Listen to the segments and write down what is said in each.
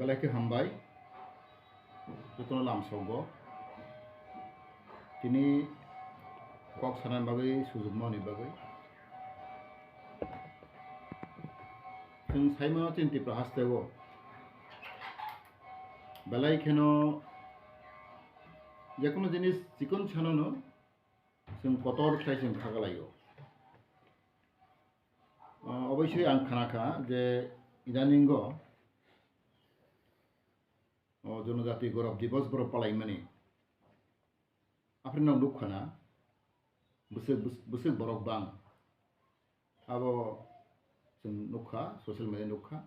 Belaki hambai, itu lam sogo. Kini kok sanan bagai sujudmo ni bagai. Sing saimo tinti prahastewo. Belai keno যেকোনো জিনিস চিকন ছানানো जों কতর খাই जों খাগালাयो অবশ্যই आं खानाखा যে ইদানিंग जनजाति गौरव दिवस बर पालाय माने आफ्रिनाव दुखाना बुसुक बरक बां आबो जों नुखा ससियेल मिडिया नुखा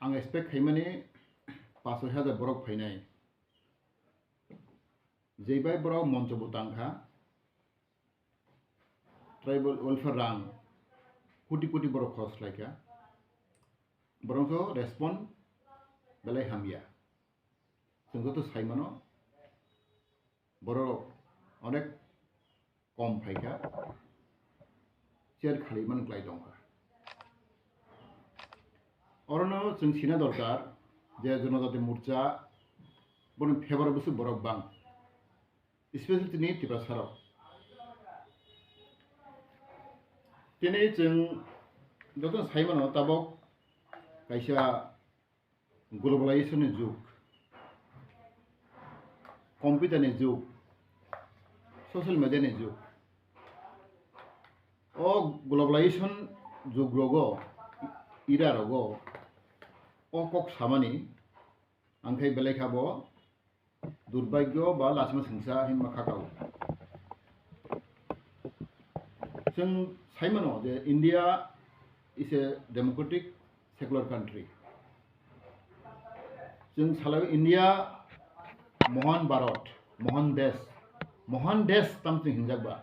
आं एक्सपेक्ट खायमाने 5,000 बरक फैनाय जेबाय बराव मंच बुतांखा ट्राइबल वेलफेयर रां कोटी कोटी बरक खरस लायका बरंसो रेस्पन्ड बेलाय हामिया जोंथ' साइमानो बरक अनेक कम फायका शेयर खालिमान ग्लाय दंखा अरनो जों सिना दरकार जे जनजाति मोर्चा बरं फेवर बुसु बरक बां स्पेशल तिनी तिब्रा साराव तिनी जों जत साइमानो ताबक कायसा ग्लोबलाइजेशन जुग कम्पिउटार जुग ससियल मिडिया जुग ओ ग्लोबलाइजेशन जुग रगो इरा रगो ओ कक सामानि आंखाय बेलायखाबो दुर्भाग्य बा लासमा सिंसा हिमा खाकाव जों साइमानो जे India is a democratic secular country जों सालाव इंडिया महान भारत महान देश तामसिं हिंजाबा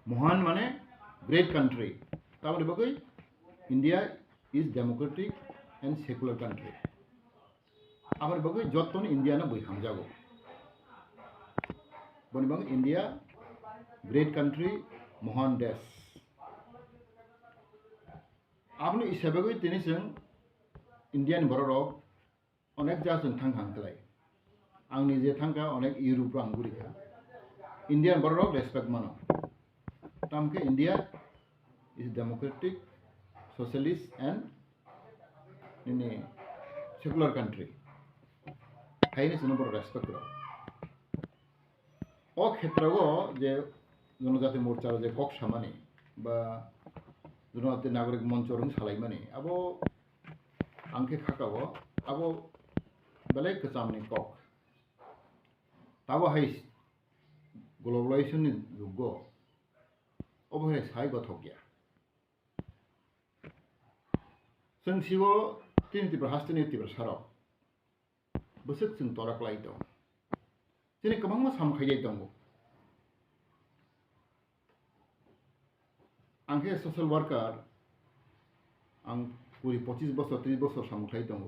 महान माने ग्रेट कंट्री तामरे बगै India is democratic and secular country आमर बगै जतन इंडिया ना बै हामजागो बनिबां इंडिया ग्रेट कंट्री महान देश आपनि हिसाबै दिनै जों इंडियान बररक अनेक जाजों थांखांखलाय आंनि जे थांखा अनेक इउरोप आंगुरिखा इंडियान बररक रेसपेक्ट मानो तामके India is democratic socialist and इनि सेकुलर कंट्री हायनि जों बर रेसपेक्ट करो ओ क्षेत्रगो जे जनजाति मोर्चा जे कक सामानि बा जनजाति नागरिक मंच रं सालायमानि आबो आंखे खाकाबो आबो बेले कचामनि कक ताबो हाय ग्लोबलाइजेशन नि जुगो अबहे साय गथगिया जों सिगो तिनतिब्रा हास्तिनि तिब्रा साराव बोसोक जों तराक्लाय दं दिनै गोबां मा सामखायनाय दङ आंखे ससियेल वर्कार आं पूरी 25 बছर 30 बছर सामखाय दङ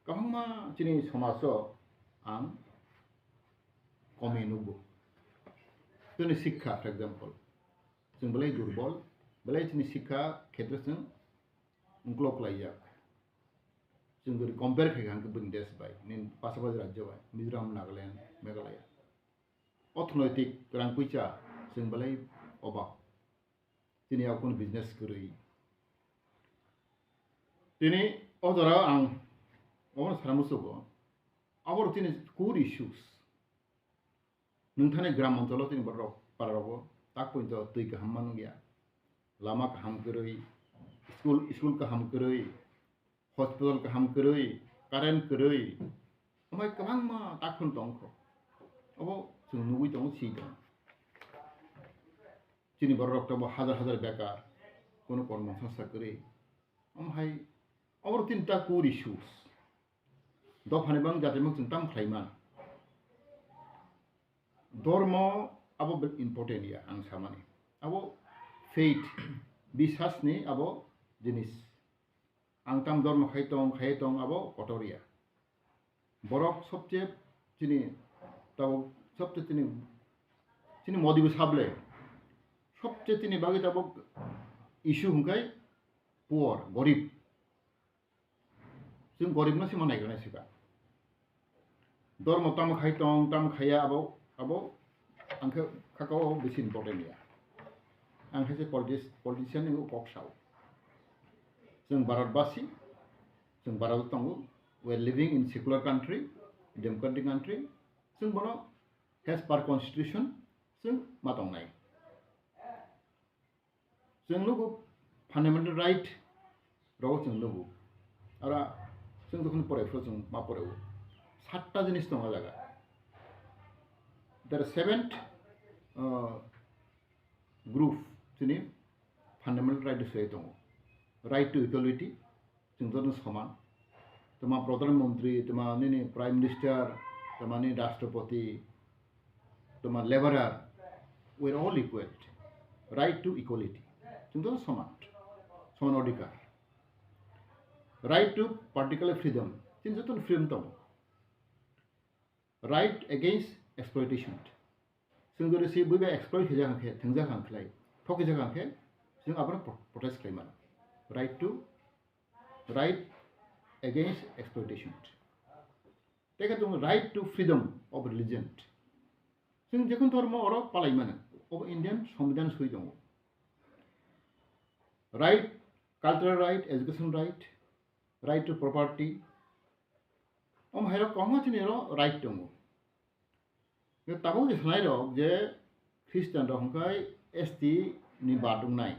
गोबां मा दिनै समाजाव आं कमी नुबो दिनै शिक्षा फर एग्जाम्पल जों बेलाय दुर्बल बेलाय दिनै शिक्षा क्षेत्रजों उनक्लकलाया जों बोरै कम्पेयर खायखांखो बोन देश बाय निन पासाबाज राज्य बाय मिजोराम नागालैंड मेघालय अर्थनैतिक रां पैसा जों बेलाय अभाब दिनै आउन बिजनेस करै दिनै अजरा आं अन सारामुसोगो आवर दिनै कोर इश्यूज नोंथांनि ग्राम ओनसोलाव दिनै बरक पारावबो ताक पइन्ट दै गाहाम मान गैया लामा गाहाम करै स्कुल गाहाम करै हस्पिटल गाहाम करै कारेन्ट करै ओमफ्राय गोबां मा ताकफोर दं अब जों नुबाय दं सि दं दिनै बरकटाबो हाजार बेकार कोनो कर्मसंस्था करै ओमफ्राय अवर तिनटा कोर इश्यूज दफानिबां जाते जों ताम खायमान धर्म अब इम्पोर्टेन्ट या आं सामानि अब फेथ बिसासनि अब जिनिस आं ताम धर्म खायतं अब कटरिया बरक सबसे दिनै ताव सबसे दिनै मदिबो साबले सबसे दिनै बागै ताब इश्यू हुंखाय पुअर गरिब जों गरिबनो सिमा नायग्रोनायसोबा धर्म ताम खाय दं ताम खाया आबो आंखौ खाखाव बेसे इम्पर्टेन्ट गैया आं सासे पलिटिशियान नोङो कक्साव जों भारतबासि जों भारत दङ we are living in secular country democratic country जों बनो एज पार कन्स्टिट्यूशन जों मा दंनाय जों लोगो फान्डामेन्टेल राइट राव जों लोगो आरो जों जखन फरायफ्राव जों मा फरायो 7टा जिनिस दङ जागा देयर 7th ग्रुप जोंनि फान्डामेन्टेल राइट हिसाबै दङ राइट टू इक्वालिटी जों जन समान तमा प्रधानमंत्री तमानि प्राइम मिनिस्टर तमानि राष्ट्रपति तमा लेबारार we are all equal right to equality जों जन समान अधिकार राइट टू पार्टिकुलर फ्रीडम जों जन फ्रीडम दङ राइट अगेंस्ट एक्सप्लॉइटेशन जों जरैसे बयबो एक्सप्लॉइट होजाखांखे थोंजाखांखलाय थकिजाखांखे जों आबाद प्रोटेस्ट खालामो right against exploitation take a right to freedom of religion जों जेखुन धर्म अर पालाय मानो अब इंडियन संविधान सही दङ right cultural right education right to property हेर कहमा चिनेर राइट दङ बे ताबो सानाय रक जे ख्रिस्टान रंखाय एसटी नि बादुंनाय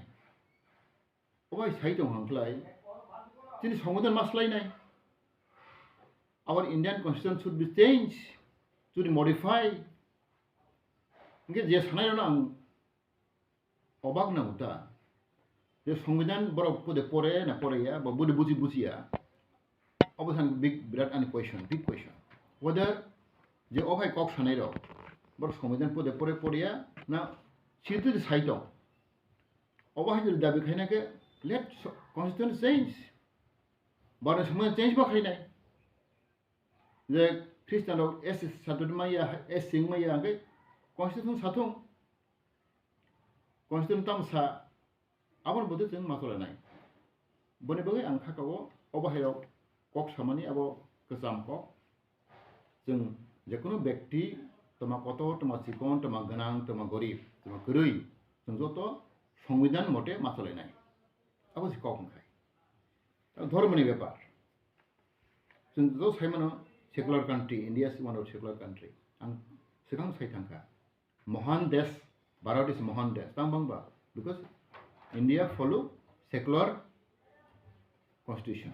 अबाय साइ दङ हांख्लाय जोंनि संविधान मास्लायनाय our Indian constitution should be changed should be modified इनके जे सानाय रन आं अबाक नांगौता जे संविधान बरफ पदे परे ना परेया बा बुदि बुजिया अबसान बिराट आनि बिग क्वेश्चन whether जे अबाय कक सानाय र बर संविधान पदे परेया ना सिथु साइ दं अबाय जुदि दाबि खायनाके let constitution change बारे संविधान चेंज बाखायनाय जे ख्रिस्टान एस साथुमाया एस सिंमाया आगे कन्स्टिट्यूशन साथुं कन्स्टिट्यूशन तामसा आबार बदे जों माथलायनाय बने बगे आं खाकाव अबाहायाव कक सामानि आबो गोजाम कक जों जेकुनु व्यक्ति तमा कत तमा चिकन तमा गोनां तमा गरीब तमा गोरै जों जत संविधान मते माथलायनाय आबो कक होनखाय धर्मनि बेपार जों जो साइमानो secular country India is one of secular country आं सिगां साइथांखा महान देश भारत इज महान देश तांबांबा because India follow secular constitution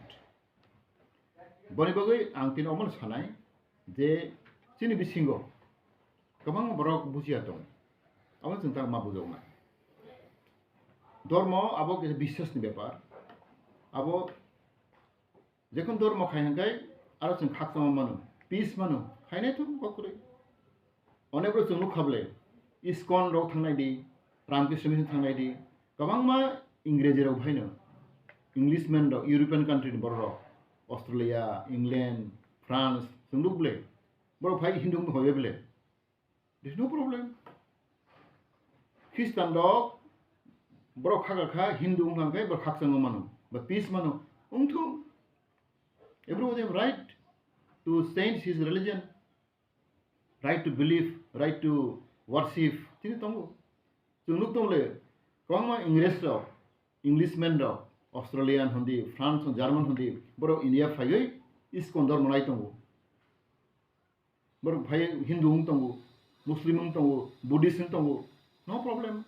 बने बगै आं तिन अमन सानाय जे जोंनि बिसिंगो गोबां बरक बुजिया दं अमन जों ता मा बुजावना धर्म आबो बिश्वासनि बेपार आबो जेखुन धर्म खायनाय आरो जों खाकसामा मानो पीस मानो खायनायथ' ककरै अनेकबो जों लुखाबले इस्कन राव थांनाय दि रामकृष्ण मिशन थांनाय दि गोबां मा इंराजि राव भाइनो इंलिशमेन राव यूरोपियन कान्ट्रि बर राव अस्ट्रेलिया इंग्लैंड फ्रांस जों लुबले बर भाइ हिंदू होय बेले देयर इज नो प्रॉब्लम ख्रिस्टान राव बर खागाखा हिंदू होनखाय बर खाकसामा मानो बा पीस मानो उंथु everybody have right to change his religion right to believe right to worship tini tongo जों लुक तंले कमा इंग्लिश राव इंग्लिशमेन राव ऑस्ट्रेलियन होंदी फ्रांस जर्मन होंदी बरो इंडिया फाइगै इस्कन धर्म नाय तंगो बरो भाई हिंदू हूं तंगो मुस्लिम हूं तंगो बुद्धिस्ट हूं तंगो no problem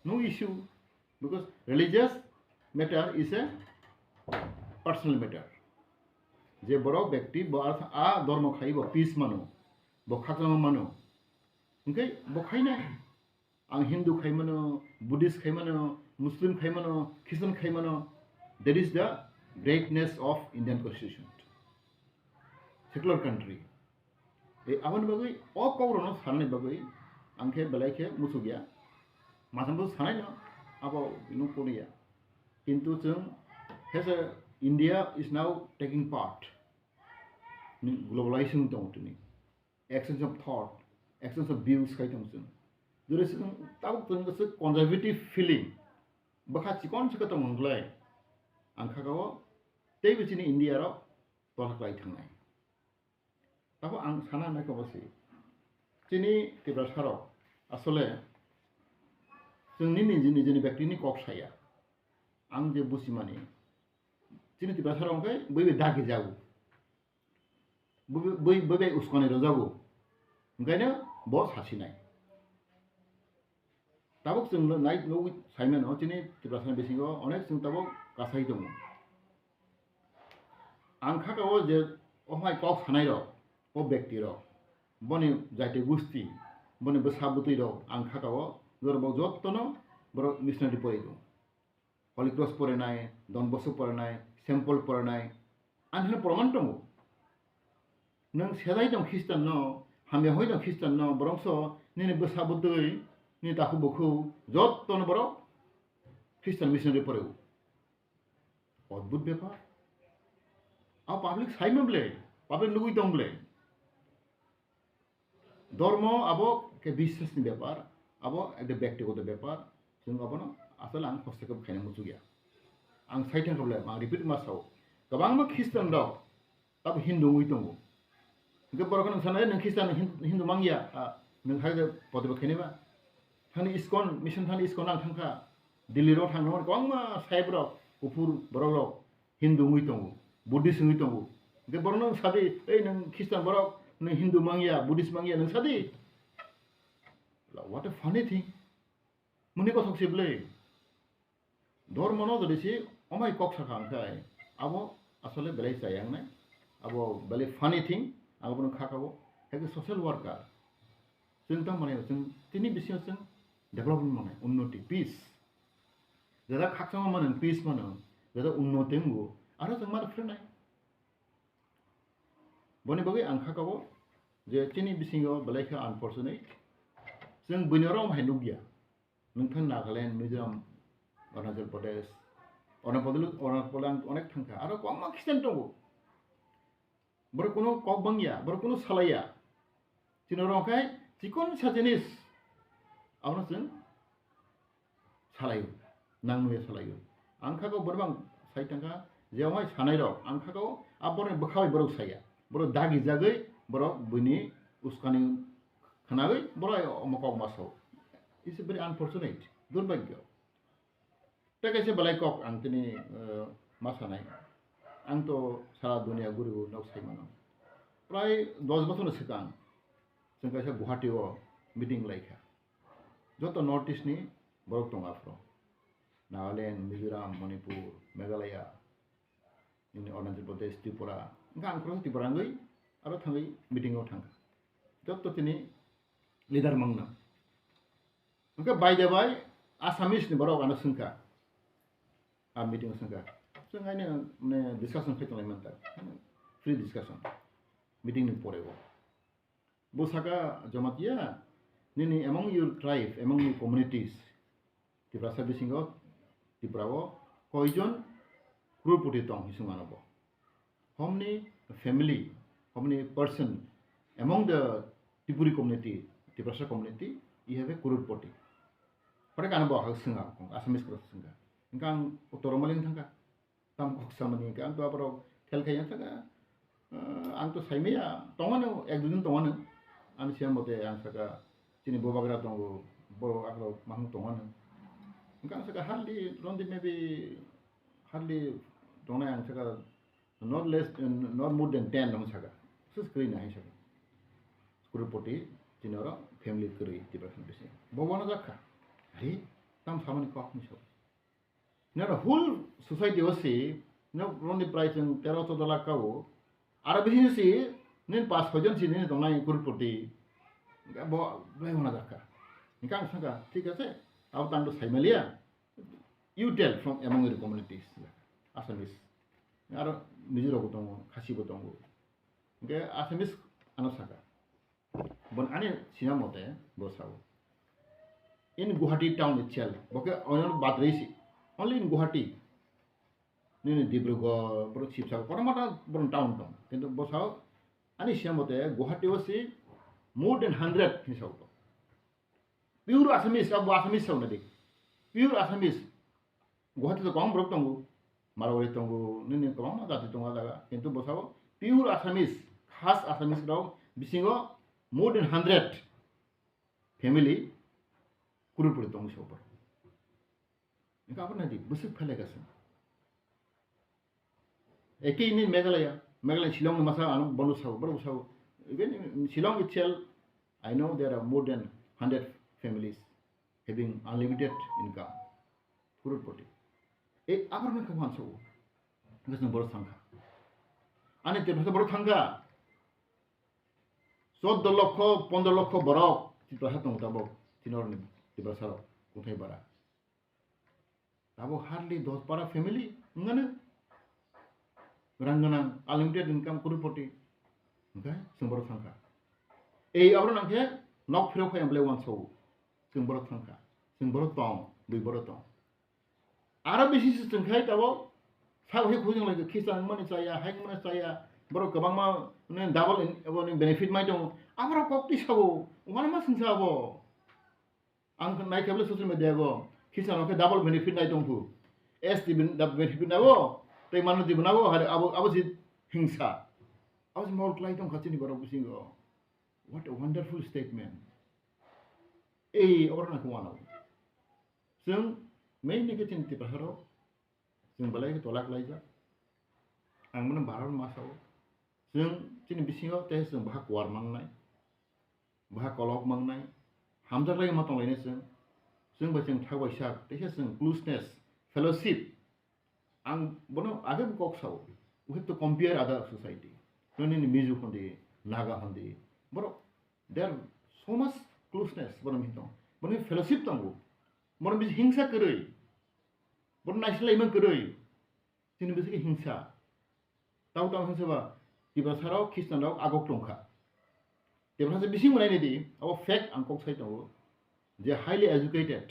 no issue because religious matter is a personal matter जे बरो व्यक्ति आ धर्म खाई बो पीस मानो बो खाकसामा मानो ओंखाय बो खायनाय आं हिंदू खाय मानो बुद्धिस्ट खाय मानो मुस्लिम खाय मानो ख्रिस्टान खाय मानो that is the greatness of Indian constitution secular country ए आवन बगै अ कौरनो साननाय बगै आंखे बेलायखे मुसु गया मासामबो सानाय न आबो नु कोनिया किंतु जों has a India is now taking part in globalization tongtuni exchange of thought exchange of views kai tongsun there is taw tong conservative feeling bakha chikon chika tong nglai ang khagaw tei bichini India ro tolak lai thangnai tabo ang sana nai ko basi chini Tibrasa ro asole जोंनि निजेनि व्यक्तिनि कक साया आं जे बुसिमानि chini Tibrasa ro kai बै दागि जागु बै उसकने रो जागु ओंखायनो ब सासिनाय ताबक जों नाय no साइमेन हो chini Tibrasa बिसिङाव अनेक जों ताबक गासाय दङ आं खागाव जे अहाय कक सानाय रो ओ व्यक्ति रो बनि जायते गुस्ति बनि बसाबुतै रो आं खागाव जरबो जत्तनो बर मिशनारि परेदो हलि क्रस परेनाय डन बसु परेनाय सेम्पल परेनाय आनहन प्रमाण दङ नों सेलाय दं खृष्टान न हामे होय दं खृष्टान न बरंस निने बसाबुतै नि दाखु बखौ जत्तनो बर खृष्टान मिशनारि परेउ अद्भुत बेपार आ पाब्लिक साइमब्ले पाब्लिक नुगै दंब्ले धर्म आबो के विश्वासनि बेपार आबो एकदम व्यक्तिगत बेपार जों आबोनो आसल आं हस्तेखौ खायनो मुसु गैया आं साइथां खबले मा रिपिट मासाव गोबां मा खृष्टान दं ताब हिन्दु मै दङ गोबरखौ नों सानो नों खृष्टान हिन्दु मांगिया नों हाय पदबो खायनोबा थानि इस्कन मिशन थानि इस्कन आं थांखा दिल्ली रो थांनो गोबां मा साइब रो गुफुर बरल हिन्दु मै दङ बुद्धिस्ट मै दङ गोबर नों सादि ओइ नों खृष्टान बर नों हिन्दु मांगिया बुद्धिस्ट मांगिया नों सादि what a funny thing muni ko thokseble धर्म न जदिसि अमाय कक साखा ओंखाय आबो आसले बेलाय जायां नाय आबो बेले फानी थिं आबो खाखाबो हेके सोशल वर्कार जों ता माने जों तिनि बिसियाव जों डेभलपमेन्ट माने उन्नति पीस जदा खाखसामा माने पीस माने जदा उन्नति ngु आरो जों मा फ्रेनाय बनि बगै आं खाखाबो जे तिनि बिसिङाव बेलायखा अनफर्चुनेट जों बैनराव हायनुगिया नोंथां नागालेण्ड मिजोराम अरुणाचल प्रदेश अरुणाचल अनेक थांखा आरो गोबां खृष्टान दङ बर कोनो कक बांगिया बर कोनो सालाया चिनरखाय जिकुन सा जिनिस आवनो जों सालायो नांनुया सालायो आं खागौ बरबां साइ थांखा जेवहाय सानाय र आं खागौ आबर बखाय बर साया बर दागि जागै बर बैनि उसकानि खानागै बर अमकाव मासाव इज भेरी अनफर्चुनेट दुर्भाग्य टेकेसे बलाय कक आं तिनि मासानाय आं तो सारा दुनिया गुरु नौ साइमानो प्राय 10 बोसोर सिगां जों कायसे गुवाहाटीआव मिटिं लायखा जत नर्थ ईस्टनि बरक दं आफ्र नागालेण्ड मिजोराम मणिपुर मेघालय अरुणाचल प्रदेश त्रिपुरा ओंखा आं क्रस त्रिपुराङै आरो थाङै मिटिंआव थाङा जत तिनि लिडार मांना ओंखा बायदेबाय आसामिसनि बरक आनो सोंखा आ मीटिंग संगा जों आइनो माने डिस्कशन फैतलाय मानता फ्री डिस्कशन मीटिंग नि परेव बोसाका Jamatia निनि among your tribe among your communities Tibrasa bisingo Tibrawo koijon crorepoti tong hisunganabo how many family how many person among the Tripuri community Tibrasa community you have a crorepoti pada kanabo hasunga Assamese cross sunga Kang utoromaling thangka tam kok samani kang to apro tel kaya thanga ang to saimea tongano ek dudin tongano an siam bote ang saka chini bobagra tongo bo akro mang tongano kang saka hardly rondi maybe hardly tongna ang saka not less not more than 10 dong saka so screen hai saka skuru poti chinoro family kri Tibrasan bisi bobana jakha hari tam samani kok ni so Now the whole society was see, no only price and $13 kau. Arabic see, nin pass hojan see nin donai kurpoti. Bo boleh mana dakar. Nikang sangka, ठीक है Aku tandu Saimalia. You tell from among your communities. Assamese. Aro Mijiro botongo, Khasi botongo. Okay, Assamese anosaka. Bon ane sinamote bosau. In Guwahati town itself, boke onon batresi. Only in Guwahati, nini Dibrugarh, bro Sibsagar, Paramata, bro town town. Kintu bosau, ani siamote Guwahati was more than 100 his out. Pure Assamese, abu Assamese sound nadi. Pure Assamese. Guwahati to kong bro tongu. Marwari tongo nini kawang jati tonga daga kintu bosao pure Assamese khas Assamese rao bisingo more than 100 family kurupuri tongo shopar inka apa nanti busuk phale kasan eke ini Meghalaya Shillong masa anu bonus sao baru sao even in Shillong itself I know there are more than 100 families having unlimited income kurupuri apa nak kawan sao ngasih baru sangka ane terus baru sangka 14 লক্ষ 15 লক্ষ borok kita hatong tabo tinor ni tiba saro kuthai bara tabo hardly 10-12 family ngana ranganang unlimited income kurupoti okay semboro sangka ei abro nangke nok Phirok khayam ble wan so semboro sangka semboro tong dui boro tong aro bisi sengkhai tabo sao he khujung lagi kisan mani saya haing mani saya baru kabang ma ne double benefit mai dong amara kokti sabo umana ma singsa abo ang nai kable social media go kisan oke double benefit nai dong pu es di benefit na bo te manu di banago hare abo si hingsa abo multiply dong khachini baru busingo what a wonderful statement orang nak kumana sung main ni kecin ti pasaro sung balai ke tolak laija ang mana baral masao sung cini bisingo teh sung bahak war mangnai bahak kolok mangnai hamjar lagi matong lainnya sung bacang thawai sak teh sung closeness fellowship ang bono age bukok sao we have to compare other society noni ni mizu hondi naga hondi boro there so much closeness bono mitong bono fellowship tangu bono bis hingsa kerei bono naisla imang kerei cini bisike hingsa tahu hingsa ba tiba sarau Kristen rau agok tongkha tiba sa bising mulai ni abo fact angkok sai tahu je highly educated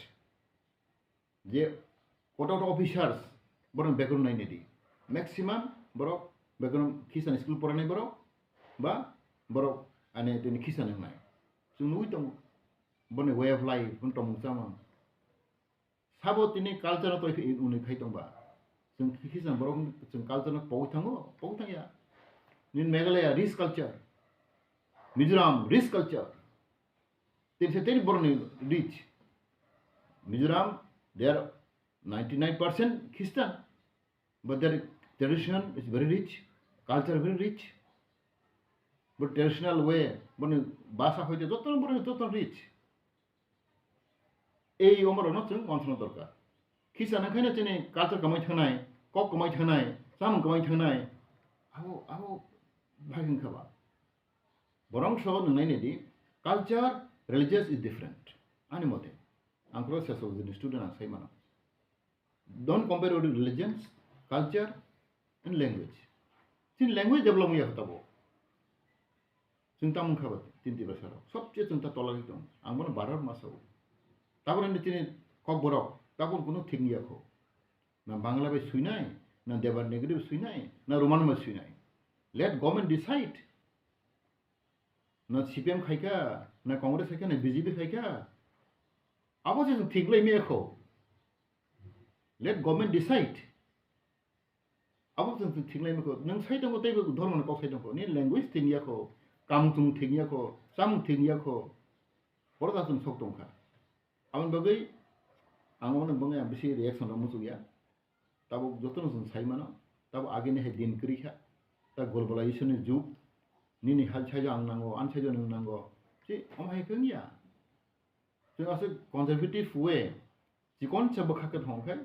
je court officers boron background nai ni maximum borok background Kristen school pora nai borok ba borok ane tini Kristen nai sunui tong bone way of life pun tong sama sabo tini culture to uni khai tong ba sung Kristen borok sung culture pau thang ya in Meghalaya rich culture Mizoram rich culture ten born rich Mizoram they are 99% Christian but their tradition is very rich culture very rich but traditional way bone basa hoite joton born joton rich ei omar no chung onsono dorkar Christian khane chene culture kamai thanai kok kamai thanai sam kamai thanai abo bhagin khaba borong so nai ne di culture religious is different ani mote angkro seso the student an sai mano don't compare with religions culture and language sin language develop ya hatabo sinta mun khaba tinti basaro sobche chunta tolagi tong angmon barar maso tabon ni tin kok borok tabon kuno thingya kho na bangla be suinai na debar negative suinai na roman ma suinai let government decide na CPM khaika na congress khaika na BJP khaika abo je thiglai me kho let government decide abo je thiglai me kho nang sai dong tei dharma na kok sai dong ni language thingya kho kam tung thingya kho sam thingya kho borda sung sok dong kha amon bagai angmon bangai bisi reaction ra musu ya tabo joton sung sai mano tabo age ne he din kri kha ta globalization ni jug nini hal chaja ang nango an chaja nang nango si omai kengya जों आसे conservative way जिकोन से बखाके थोंखे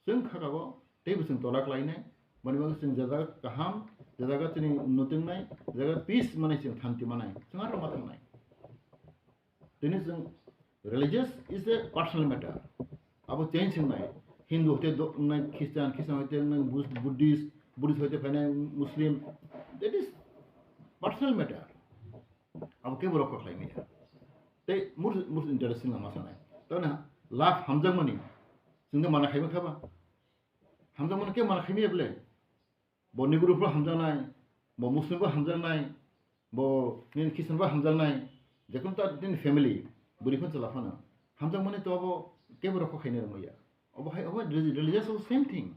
जों खागागो तेबो जों तलाक लायनाय माने जों जागा गाहाम जागा तिनि उन्नतिनाय जागा पीस माने जों शान्ति मानाय जों आरो मा थांनाय दिनै जों religious is a personal matter अब चेंज होनाय हिंदू होते नाय ख्रिस्टान होते नाय बुद्धिस्ट होते फाइनाय मुस्लिम that is personal matter अब के बरो खलायनाय ते मुर इंटरेस्टिंग मा सानाय तने लाभ हामजामनि जोंनो माना खायबो खाबा हामजामनि के माना खायमे बले बनि ग्रुपफोर हामजानाय ब मुस्लिमबो हामजानाय ब नि ख्रिस्टानबो हामजानाय जेखुन ता दिन फेमिली बुरिफोर चलाफाना हामजामनि तो अब के बरो खायनो रमैया अब हाय अब religious same thing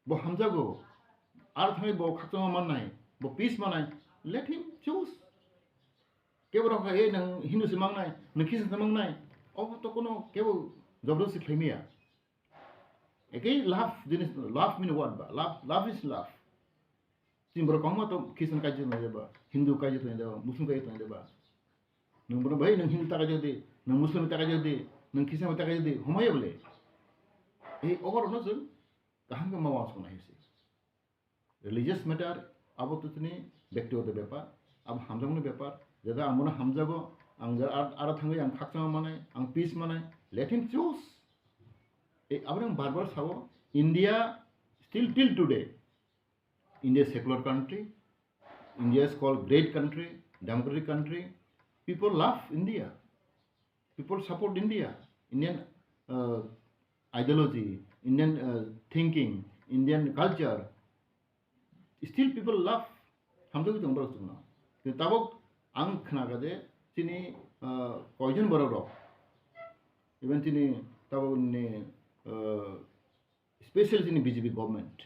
bo hamjago ar thangai bo khakchama mannai bo peace manai let him choose kebo rok e nang hindu simangnai nang christian simangnai obo to kono kebo jobrosi khaimia ekei love jinis love mean what ba love is love simbro kongma to christian kaji na deba hindu kaji to deba muslim kaji to deba nang bro bhai nang hindu ta kaji de nang muslim ta kaji de nang christian ta kaji de homaya bole e over no jun kahang ma was ko nahi se religious matter abo to tini ব্যক্তিগত ব্যাপার abo hamjangni ব্যাপার jada amona hamjago ang ara thangai ang khakchama manai ang peace manai let him choose e abrang barbar sabo India still till today India is a secular country. India is called great country, democratic country. People love India. People support India. Indian ideology, Indian thinking, Indian culture. Still people love. Hamdo ki tongbar suna. Tabok ang khnagade tini koijon borok. Even tini tabok ni special tini BJP government.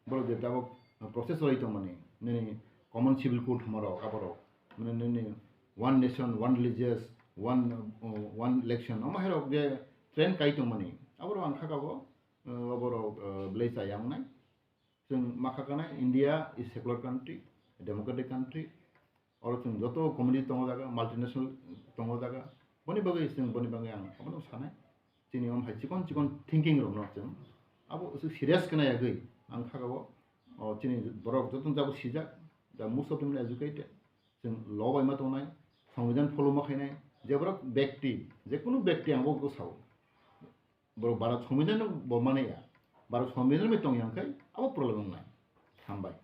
Borok de tabok process hoito mane nene common civil code hamaro abaro mane nene one nation one religious one election amahero je train kaito mane abaro ang khakago abaro blaisa yangnai जों माखाखाना India is secular country democratic country oro जों joto community tongo daga multinational tongo daga boni bagai जों boni bagai ang abano sanai chini om hai chikon thinking ro no जों abo serious kana yagai ang khakago chini borok jotun jabo sijak the most of them are educated जों law by matonai সংবিধান follow ma khainai je borok ব্যক্তি je kono ব্যক্তি ang bo saw borok barat সংবিধান bo mane ya barat সংবিধান me tong yang kai abo problem nai hambai